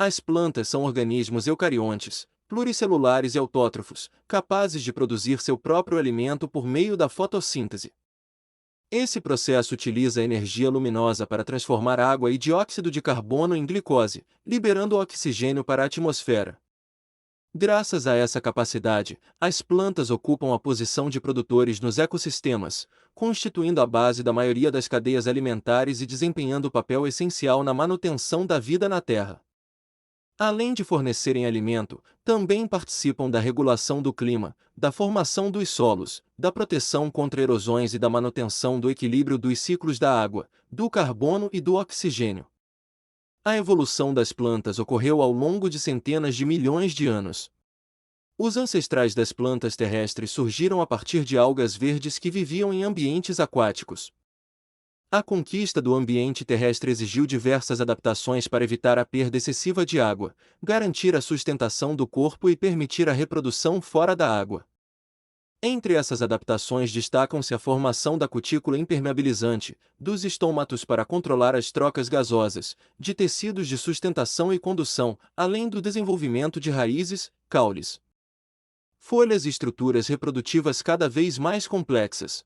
As plantas são organismos eucariontes, pluricelulares e autótrofos, capazes de produzir seu próprio alimento por meio da fotossíntese. Esse processo utiliza energia luminosa para transformar água e dióxido de carbono em glicose, liberando oxigênio para a atmosfera. Graças a essa capacidade, as plantas ocupam a posição de produtores nos ecossistemas, constituindo a base da maioria das cadeias alimentares e desempenhando papel essencial na manutenção da vida na Terra. Além de fornecerem alimento, também participam da regulação do clima, da formação dos solos, da proteção contra erosões e da manutenção do equilíbrio dos ciclos da água, do carbono e do oxigênio. A evolução das plantas ocorreu ao longo de centenas de milhões de anos. Os ancestrais das plantas terrestres surgiram a partir de algas verdes que viviam em ambientes aquáticos. A conquista do ambiente terrestre exigiu diversas adaptações para evitar a perda excessiva de água, garantir a sustentação do corpo e permitir a reprodução fora da água. Entre essas adaptações destacam-se a formação da cutícula impermeabilizante, dos estômatos para controlar as trocas gasosas, de tecidos de sustentação e condução, além do desenvolvimento de raízes, caules, folhas e estruturas reprodutivas cada vez mais complexas.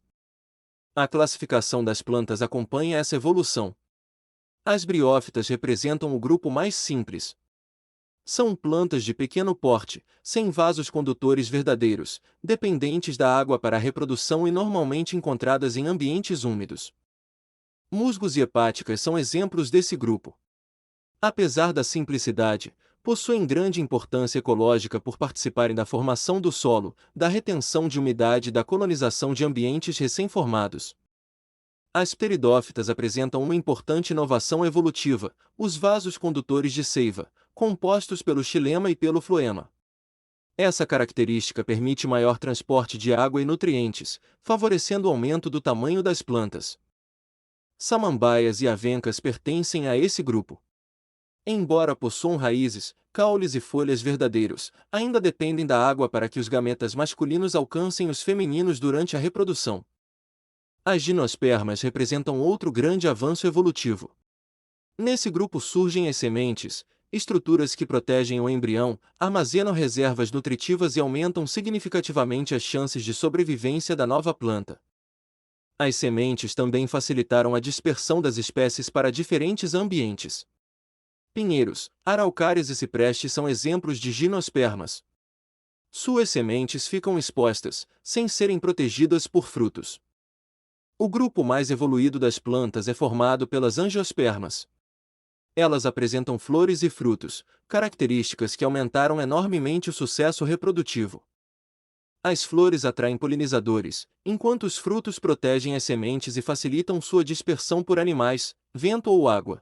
A classificação das plantas acompanha essa evolução. As briófitas representam o grupo mais simples. São plantas de pequeno porte, sem vasos condutores verdadeiros, dependentes da água para a reprodução e normalmente encontradas em ambientes úmidos. Musgos e hepáticas são exemplos desse grupo. Apesar da simplicidade, possuem grande importância ecológica por participarem da formação do solo, da retenção de umidade e da colonização de ambientes recém-formados. As pteridófitas apresentam uma importante inovação evolutiva, os vasos condutores de seiva, compostos pelo xilema e pelo floema. Essa característica permite maior transporte de água e nutrientes, favorecendo o aumento do tamanho das plantas. Samambaias e avencas pertencem a esse grupo. Embora possuam raízes, caules e folhas verdadeiros, ainda dependem da água para que os gametas masculinos alcancem os femininos durante a reprodução. As gimnospermas representam outro grande avanço evolutivo. Nesse grupo surgem as sementes, estruturas que protegem o embrião, armazenam reservas nutritivas e aumentam significativamente as chances de sobrevivência da nova planta. As sementes também facilitaram a dispersão das espécies para diferentes ambientes. Pinheiros, araucárias e ciprestes são exemplos de gimnospermas. Suas sementes ficam expostas, sem serem protegidas por frutos. O grupo mais evoluído das plantas é formado pelas angiospermas. Elas apresentam flores e frutos, características que aumentaram enormemente o sucesso reprodutivo. As flores atraem polinizadores, enquanto os frutos protegem as sementes e facilitam sua dispersão por animais, vento ou água.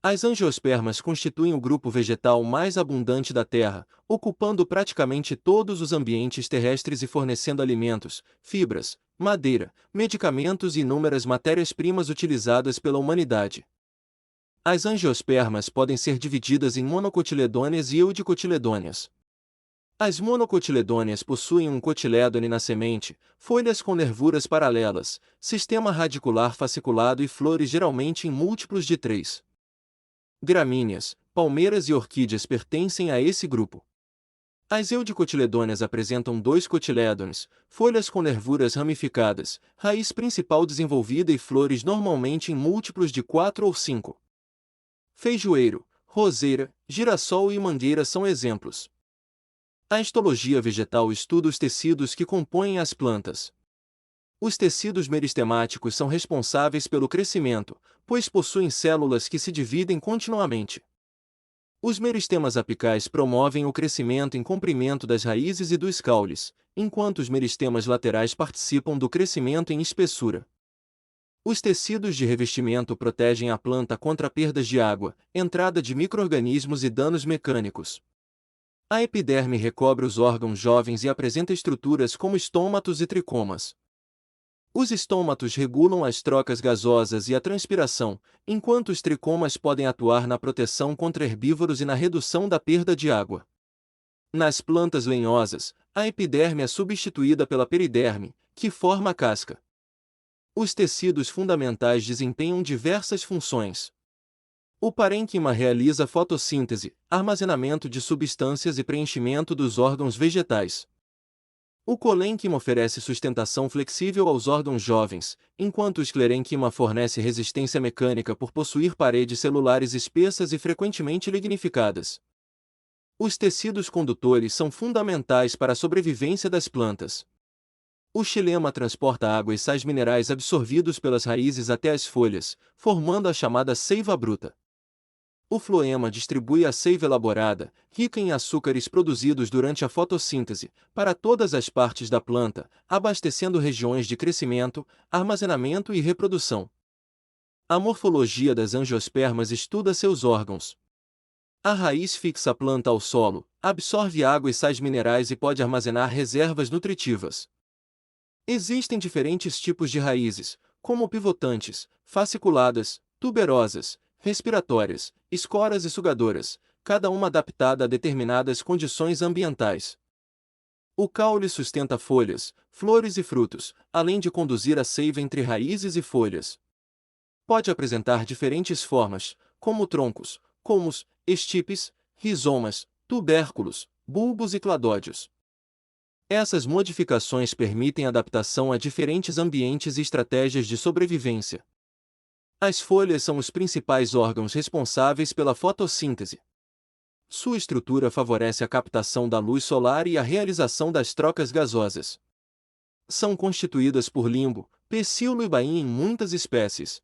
As angiospermas constituem o grupo vegetal mais abundante da Terra, ocupando praticamente todos os ambientes terrestres e fornecendo alimentos, fibras, madeira, medicamentos e inúmeras matérias-primas utilizadas pela humanidade. As angiospermas podem ser divididas em monocotiledôneas e eudicotiledôneas. As monocotiledôneas possuem um cotilédone na semente, folhas com nervuras paralelas, sistema radicular fasciculado e flores geralmente em múltiplos de 3. Gramíneas, palmeiras e orquídeas pertencem a esse grupo. As eudicotiledôneas apresentam 2 cotilédones, folhas com nervuras ramificadas, raiz principal desenvolvida e flores normalmente em múltiplos de 4 ou 5. Feijoeiro, roseira, girassol e mangueira são exemplos. A histologia vegetal estuda os tecidos que compõem as plantas. Os tecidos meristemáticos são responsáveis pelo crescimento, pois possuem células que se dividem continuamente. Os meristemas apicais promovem o crescimento em comprimento das raízes e dos caules, enquanto os meristemas laterais participam do crescimento em espessura. Os tecidos de revestimento protegem a planta contra perdas de água, entrada de micro-organismos e danos mecânicos. A epiderme recobre os órgãos jovens e apresenta estruturas como estômatos e tricomas. Os estômatos regulam as trocas gasosas e a transpiração, enquanto os tricomas podem atuar na proteção contra herbívoros e na redução da perda de água. Nas plantas lenhosas, a epiderme é substituída pela periderme, que forma a casca. Os tecidos fundamentais desempenham diversas funções. O parênquima realiza fotossíntese, armazenamento de substâncias e preenchimento dos órgãos vegetais. O colênquima oferece sustentação flexível aos órgãos jovens, enquanto o esclerênquima fornece resistência mecânica por possuir paredes celulares espessas e frequentemente lignificadas. Os tecidos condutores são fundamentais para a sobrevivência das plantas. O xilema transporta água e sais minerais absorvidos pelas raízes até as folhas, formando a chamada seiva bruta. O floema distribui a seiva elaborada, rica em açúcares produzidos durante a fotossíntese, para todas as partes da planta, abastecendo regiões de crescimento, armazenamento e reprodução. A morfologia das angiospermas estuda seus órgãos. A raiz fixa a planta ao solo, absorve água e sais minerais e pode armazenar reservas nutritivas. Existem diferentes tipos de raízes, como pivotantes, fasciculadas, tuberosas, respiratórias, escoras e sugadoras, cada uma adaptada a determinadas condições ambientais. O caule sustenta folhas, flores e frutos, além de conduzir a seiva entre raízes e folhas. Pode apresentar diferentes formas, como troncos, colmos, estipes, rizomas, tubérculos, bulbos e cladódios. Essas modificações permitem adaptação a diferentes ambientes e estratégias de sobrevivência. As folhas são os principais órgãos responsáveis pela fotossíntese. Sua estrutura favorece a captação da luz solar e a realização das trocas gasosas. São constituídas por limbo, pecíolo e bainha em muitas espécies.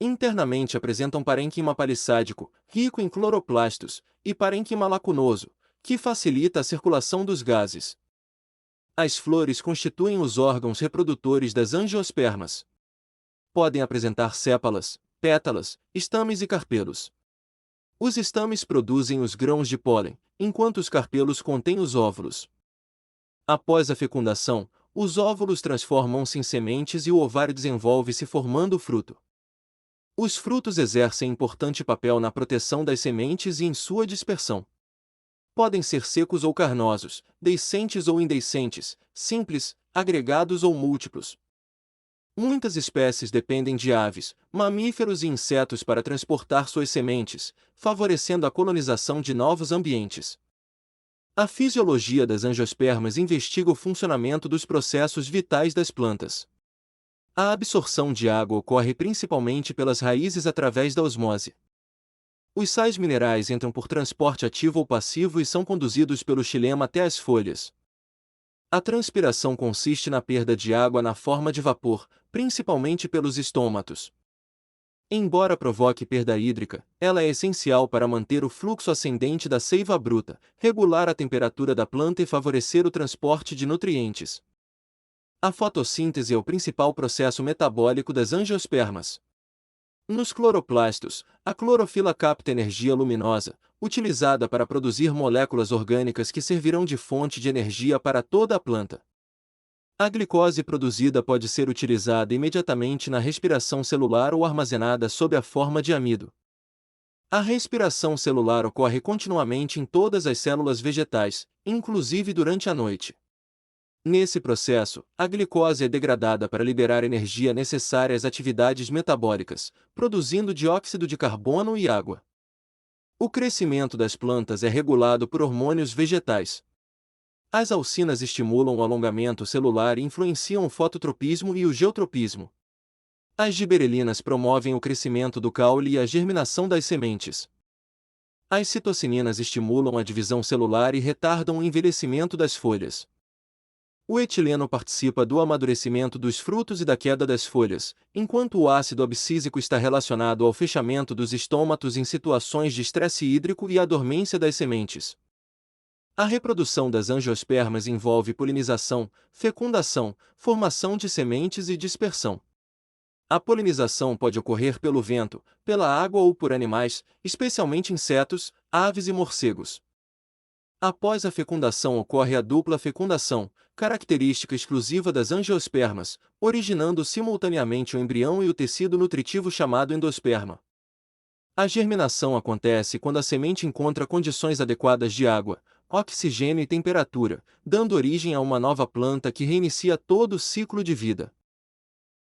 Internamente apresentam parênquima palissádico, rico em cloroplastos, e parênquima lacunoso, que facilita a circulação dos gases. As flores constituem os órgãos reprodutores das angiospermas. Podem apresentar sépalas, pétalas, estames e carpelos. Os estames produzem os grãos de pólen, enquanto os carpelos contêm os óvulos. Após a fecundação, os óvulos transformam-se em sementes e o ovário desenvolve-se formando o fruto. Os frutos exercem importante papel na proteção das sementes e em sua dispersão. Podem ser secos ou carnosos, deiscentes ou indeiscentes, simples, agregados ou múltiplos. Muitas espécies dependem de aves, mamíferos e insetos para transportar suas sementes, favorecendo a colonização de novos ambientes. A fisiologia das angiospermas investiga o funcionamento dos processos vitais das plantas. A absorção de água ocorre principalmente pelas raízes através da osmose. Os sais minerais entram por transporte ativo ou passivo e são conduzidos pelo xilema até as folhas. A transpiração consiste na perda de água na forma de vapor, principalmente pelos estômatos. Embora provoque perda hídrica, ela é essencial para manter o fluxo ascendente da seiva bruta, regular a temperatura da planta e favorecer o transporte de nutrientes. A fotossíntese é o principal processo metabólico das angiospermas. Nos cloroplastos, a clorofila capta energia luminosa, utilizada para produzir moléculas orgânicas que servirão de fonte de energia para toda a planta. A glicose produzida pode ser utilizada imediatamente na respiração celular ou armazenada sob a forma de amido. A respiração celular ocorre continuamente em todas as células vegetais, inclusive durante a noite. Nesse processo, a glicose é degradada para liberar energia necessária às atividades metabólicas, produzindo dióxido de carbono e água. O crescimento das plantas é regulado por hormônios vegetais. As auxinas estimulam o alongamento celular e influenciam o fototropismo e o geotropismo. As giberelinas promovem o crescimento do caule e a germinação das sementes. As citocininas estimulam a divisão celular e retardam o envelhecimento das folhas. O etileno participa do amadurecimento dos frutos e da queda das folhas, enquanto o ácido abscísico está relacionado ao fechamento dos estômatos em situações de estresse hídrico e à dormência das sementes. A reprodução das angiospermas envolve polinização, fecundação, formação de sementes e dispersão. A polinização pode ocorrer pelo vento, pela água ou por animais, especialmente insetos, aves e morcegos. Após a fecundação ocorre a dupla fecundação, característica exclusiva das angiospermas, originando simultaneamente o embrião e o tecido nutritivo chamado endosperma. A germinação acontece quando a semente encontra condições adequadas de água, oxigênio e temperatura, dando origem a uma nova planta que reinicia todo o ciclo de vida.